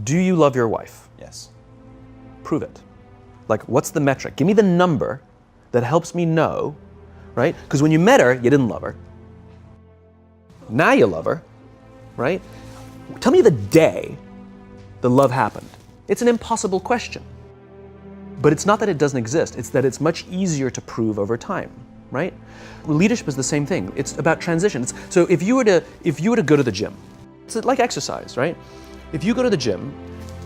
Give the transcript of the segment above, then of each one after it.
Do you love your wife? Yes. Prove it. Like, what's the metric? Give me the number that helps me know, right? Because when you met her, you didn't love her. Now you love her, right? Tell me the day the love happened. It's an impossible question. But it's not that it doesn't exist, it's that it's much easier to prove over time, right? Leadership is the same thing. It's about transition. So if you were to go to the gym, it's like exercise, right? If you go to the gym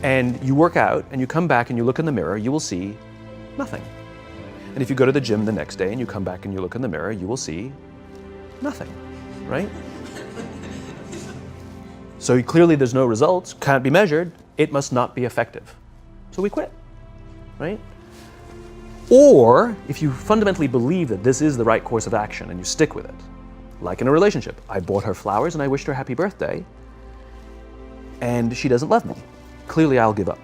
and you work out and you come back and you look in the mirror, you will see nothing. And if you go to the gym the next day and you come back and you look in the mirror, you will see nothing, right? So clearly there's no results, can't be measured, it must not be effective. So we quit, right? Or if you fundamentally believe that this is the right course of action and you stick with it, like in a relationship, I bought her flowers and I wished her happy birthday, and she doesn't love me. Clearly I'll give up.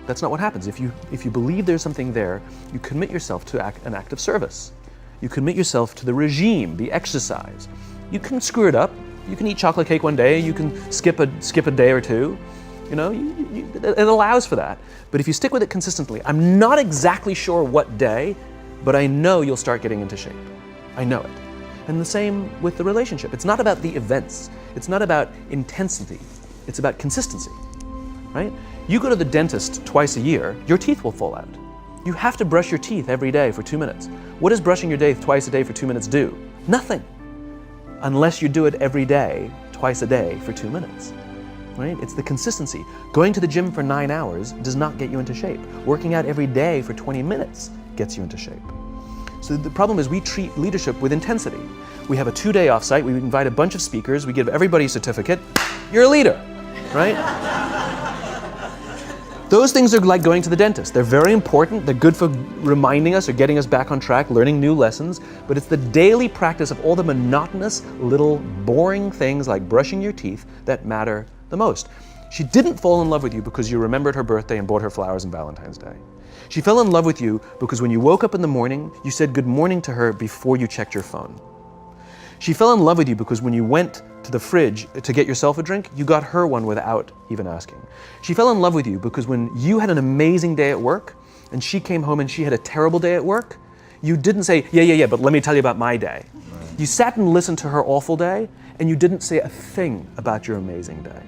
That's not what happens. If you believe there's something there, you commit yourself to an act of service. You commit yourself to the regime, the exercise. You can screw it up. You can eat chocolate cake one day. You can skip a day or two. You know, it allows for that. But if you stick with it consistently, I'm not exactly sure what day, but I know you'll start getting into shape. I know it. And the same with the relationship. It's not about the events. It's not about intensity. It's about consistency, right? You go to the dentist twice a year, your teeth will fall out. You have to brush your teeth every day for 2 minutes. What does brushing your teeth twice a day for 2 minutes do? Nothing. Unless you do it every day, twice a day for 2 minutes, right? It's the consistency. Going to the gym for 9 hours does not get you into shape. Working out every day for 20 minutes gets you into shape. So the problem is we treat leadership with intensity. We have a 2-day offsite, we invite a bunch of speakers, we give everybody a certificate, you're a leader, right? Those things are like going to the dentist. They're very important, they're good for reminding us or getting us back on track, learning new lessons, but it's the daily practice of all the monotonous, little, boring things like brushing your teeth that matter the most. She didn't fall in love with you because you remembered her birthday and bought her flowers on Valentine's Day. She fell in love with you because when you woke up in the morning, you said good morning to her before you checked your phone. She fell in love with you because when you went to the fridge to get yourself a drink, you got her one without even asking. She fell in love with you because when you had an amazing day at work and she came home and she had a terrible day at work, you didn't say, yeah, but let me tell you about my day. Right. You sat and listened to her awful day and you didn't say a thing about your amazing day.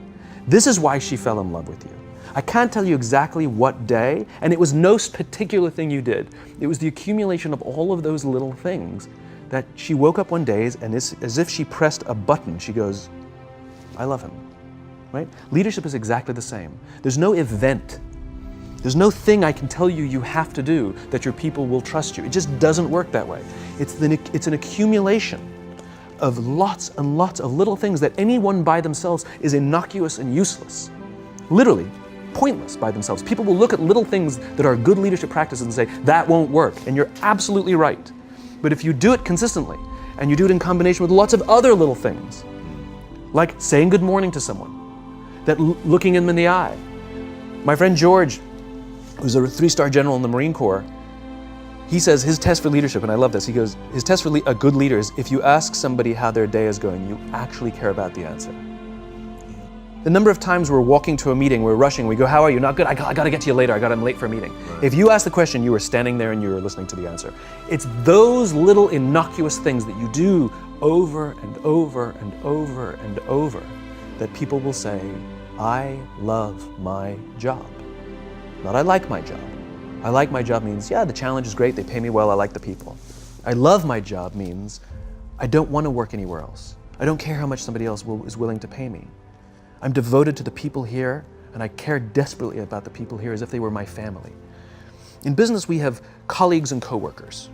This is why she fell in love with you. I can't tell you exactly what day, and it was no particular thing you did. It was the accumulation of all of those little things that she woke up one day and as if she pressed a button, she goes, I love him, right? Leadership is exactly the same. There's no event. There's no thing I can tell you you have to do that your people will trust you. It just doesn't work that way. It's an accumulation of lots and lots of little things that anyone by themselves is innocuous and useless. Literally, pointless by themselves. People will look at little things that are good leadership practices and say, that won't work, and you're absolutely right. But if you do it consistently, and you do it in combination with lots of other little things, like saying good morning to someone, that looking them in the eye. My friend George, who's a 3-star general in the Marine Corps, he says his test for leadership, and I love this, he goes, his test for a good leader is if you ask somebody how their day is going, you actually care about the answer. The number of times we're walking to a meeting, we're rushing, we go, how are you? Not good, I gotta get to you later, I'm late for a meeting. Right. If you ask the question, you were standing there and you were listening to the answer. It's those little innocuous things that you do over and over and over and over that people will say, I love my job. Not I like my job. I like my job means, yeah, the challenge is great, they pay me well, I like the people. I love my job means, I don't want to work anywhere else. I don't care how much somebody else is willing to pay me. I'm devoted to the people here, and I care desperately about the people here as if they were my family. In business, we have colleagues and coworkers.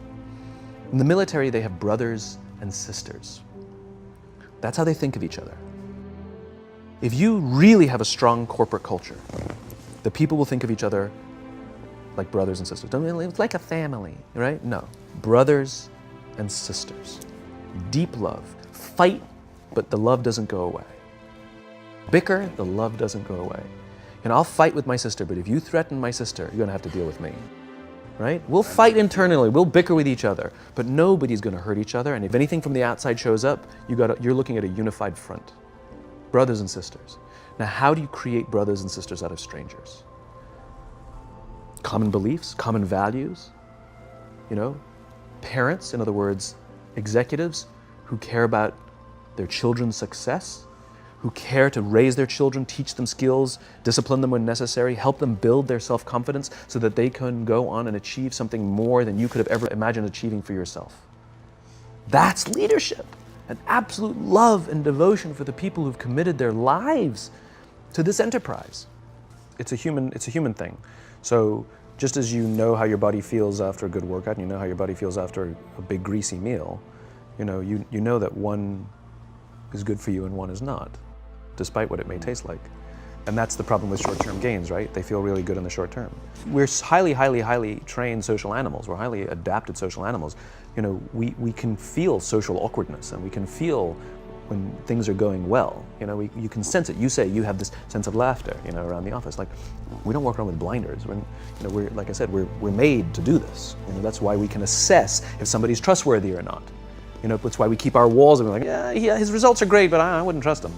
In the military, they have brothers and sisters. That's how they think of each other. If you really have a strong corporate culture, the people will think of each other like brothers and sisters. It's like a family, right? No, brothers and sisters. Deep love. Fight, but the love doesn't go away. Bicker, the love doesn't go away. And I'll fight with my sister, but if you threaten my sister, you're gonna have to deal with me, right? We'll fight internally, we'll bicker with each other, but nobody's gonna hurt each other, and if anything from the outside shows up, you're looking at a unified front. brothers and sisters. Now, how do you create brothers and sisters out of strangers? Common beliefs, common values, parents, in other words, executives who care about their children's success, who care to raise their children, teach them skills, discipline them when necessary, help them build their self-confidence so that they can go on and achieve something more than you could have ever imagined achieving for yourself. That's leadership, an absolute love and devotion for the people who've committed their lives to this enterprise. It's a human thing. So just as you know how your body feels after a good workout, and you know how your body feels after a big greasy meal, you know that one is good for you and one is not, despite what it may taste like. And that's the problem with short-term gains, right? They feel really good in the short term. We're highly, highly, highly trained social animals. We're highly adapted social animals. We can feel social awkwardness, and we can feel when things are going well. You can sense it. You say you have this sense of laughter, around the office. Like, we don't walk around with blinders. We're like I said, we're made to do this. That's why we can assess if somebody's trustworthy or not. That's why we keep our walls and we're like, yeah, his results are great, but I wouldn't trust him.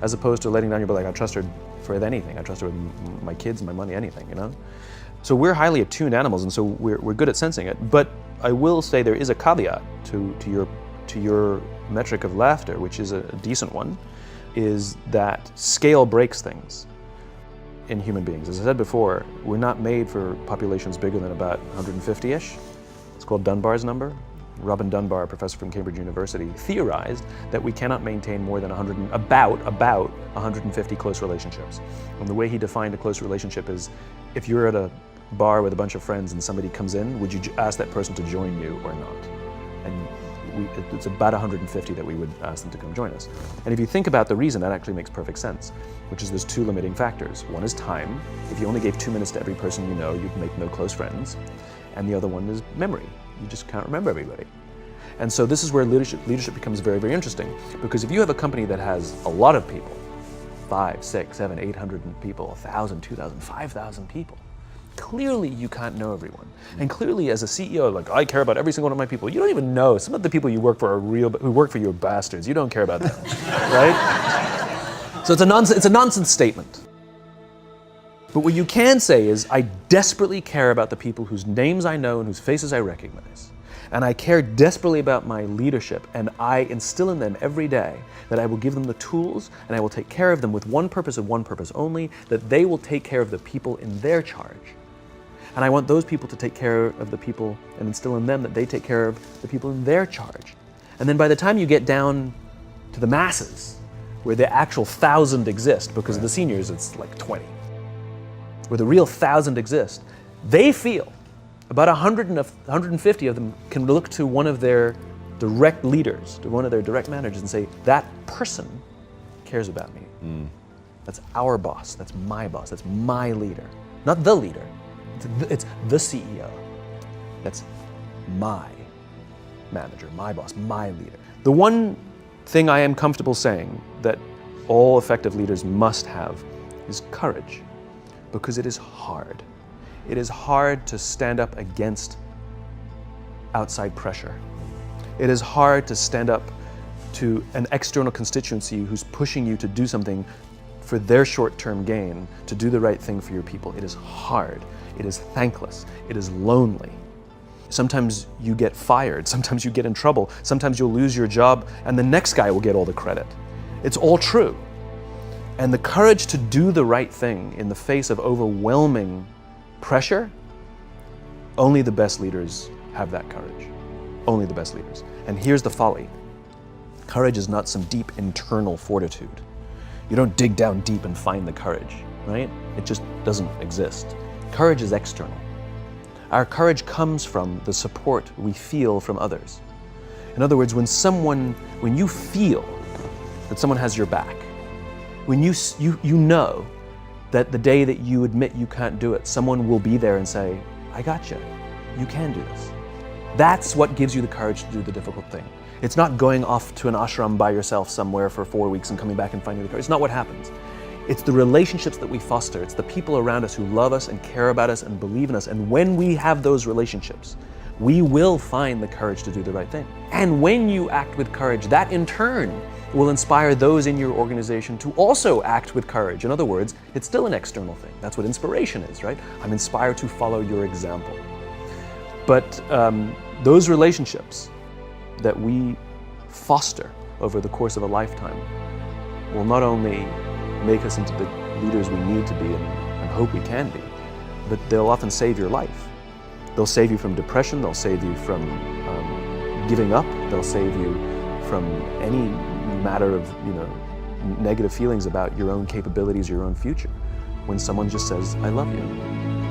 As opposed to letting down your, like, I trust her for anything. I trust her with my kids, my money, anything. So we're highly attuned animals, and so we're good at sensing it. But I will say there is a caveat to your metric of laughter, which is a decent one, is that scale breaks things in human beings. As I said before, we're not made for populations bigger than about 150-ish. It's called Dunbar's number. Robin Dunbar, a professor from Cambridge University, theorized that we cannot maintain more than about 150 close relationships. And the way he defined a close relationship is, if you're at a bar with a bunch of friends and somebody comes in, would you ask that person to join you or not? And it's about 150 that we would ask them to come join us. And if you think about the reason, that actually makes perfect sense, which is there's two limiting factors. One is time. If you only gave 2 minutes to every person you know, you'd make no close friends. And the other one is memory. You just can't remember everybody. And so this is where leadership becomes very, very interesting, because if you have a company that has a lot of people, 5, 6, 7, 800 people, 1,000, 2,000, 5,000 people, clearly you can't know everyone. And clearly as a CEO, like, I care about every single one of my people. You don't even know. Some of the people you work for who work for you are bastards. You don't care about them, right? So it's a nonsense statement. But what you can say is, I desperately care about the people whose names I know and whose faces I recognize. And I care desperately about my leadership, and I instill in them every day that I will give them the tools, and I will take care of them with one purpose and one purpose only, that they will take care of the people in their charge. And I want those people to take care of the people and instill in them that they take care of the people in their charge. And then by the time you get down to the masses, where the actual 1,000 exist, because of the seniors it's like 20, where the real 1,000 exist, they feel about 150 of them can look to one of their direct leaders, to one of their direct managers, and say, that person cares about me. That's our boss, that's my leader. Not the leader, it's the CEO. That's my manager, my boss, my leader. The one thing I am comfortable saying that all effective leaders must have is courage. Because it is hard. It is hard to stand up against outside pressure. It is hard to stand up to an external constituency who's pushing you to do something for their short-term gain, to do the right thing for your people. It is hard. It is thankless. It is lonely. Sometimes you get fired. Sometimes you get in trouble. Sometimes you'll lose your job and the next guy will get all the credit. It's all true. And the courage to do the right thing in the face of overwhelming pressure, only the best leaders have that courage. Only the best leaders. And here's the folly. Courage is not some deep internal fortitude. You don't dig down deep and find the courage, right? It just doesn't exist. Courage is external. Our courage comes from the support we feel from others. In other words, when you feel that someone has your back, when you know that the day that you admit you can't do it, someone will be there and say, I got you. You can do this. That's what gives you the courage to do the difficult thing. It's not going off to an ashram by yourself somewhere for 4 weeks and coming back and finding the courage. It's not what happens. It's the relationships that we foster. It's the people around us who love us and care about us and believe in us. And when we have those relationships, we will find the courage to do the right thing. And when you act with courage, that in turn will inspire those in your organization to also act with courage. In other words, it's still an external thing. That's what inspiration is, right? I'm inspired to follow your example. But those relationships that we foster over the course of a lifetime will not only make us into the leaders we need to be and hope we can be, but they'll often save your life. They'll save you from depression, they'll save you from giving up, they'll save you from any matter of negative feelings about your own capabilities, your own future. When someone just says, I love you.